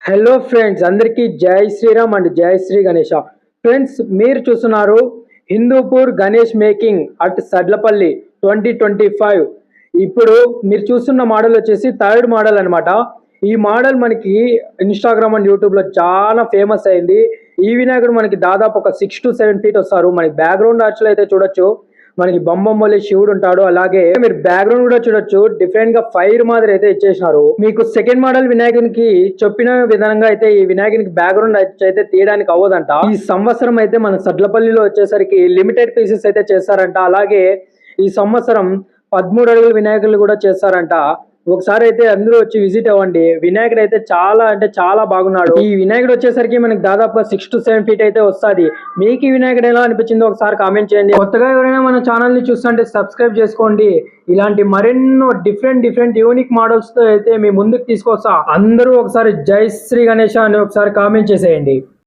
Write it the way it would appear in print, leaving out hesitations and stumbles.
Hello friends, అందరికీ జై Sriram and జై శ్రీ గణేష. ఫ్రెండ్స్, మీరు చూస్తున్నారు హిందూపూర్ గణేష్ మేకింగ్ అట్ సడ్లపల్లి 2025. ఇప్పుడు మీరు చూస్తున్న మోడల్ వచ్చేసి థర్డ్ మోడల్ అనమాట. ఈ మోడల్ మనకి ఇన్స్టాగ్రామ్ అండ్ యూట్యూబ్లో చాలా ఫేమస్ అయింది. ఈ వినాయకుడు మనకి దాదాపు ఒక 6 to 7 feet వస్తారు. మనకి బ్యాక్గ్రౌండ్ ఆర్చ్లో అయితే చూడొచ్చు, మనకి బొమ్మలి శివుడు ఉంటాడు. అలాగే మీరు బ్యాక్గ్రౌండ్ కూడా చూడొచ్చు, డిఫరెంట్ గా ఫైర్ మాదిరి అయితే ఇచ్చేసినారు. మీకు సెకండ్ మోడల్ వినాయకునికి చెప్పిన విధంగా అయితే ఈ వినాయకునికి బ్యాక్గ్రౌండ్ అయితే తీయడానికి అవ్వదంట. ఈ సంవత్సరం అయితే మన సడ్లపల్లిలో వచ్చేసరికి లిమిటెడ్ పీసెస్ అయితే చేస్తారంట. అలాగే ఈ సంవత్సరం 13 అడుగుల వినాయకులు కూడా చేస్తారంట. ఒకసారి అయితే అందరూ వచ్చి విజిట్ అవ్వండి. వినాయకుడు అయితే చాలా అంటే చాలా బాగున్నాడు. ఈ వినాయకుడు వచ్చేసరికి మనకి దాదాపు 6 to 7 feet అయితే వస్తుంది. మీకు ఈ వినాయకుడు ఎలా అనిపించిందో ఒకసారి కామెంట్ చేయండి. కొత్తగా ఎవరైనా మన ఛానల్ ని చూస్తుంటే సబ్స్క్రైబ్ చేసుకోండి. ఇలాంటి మరెన్నో డిఫరెంట్ యూనిక్ మోడల్స్ తో అయితే మీ ముందుకు తీసుకొస్తా. అందరూ ఒకసారి జై శ్రీ గణేష అని ఒకసారి కామెంట్ చేసేయండి.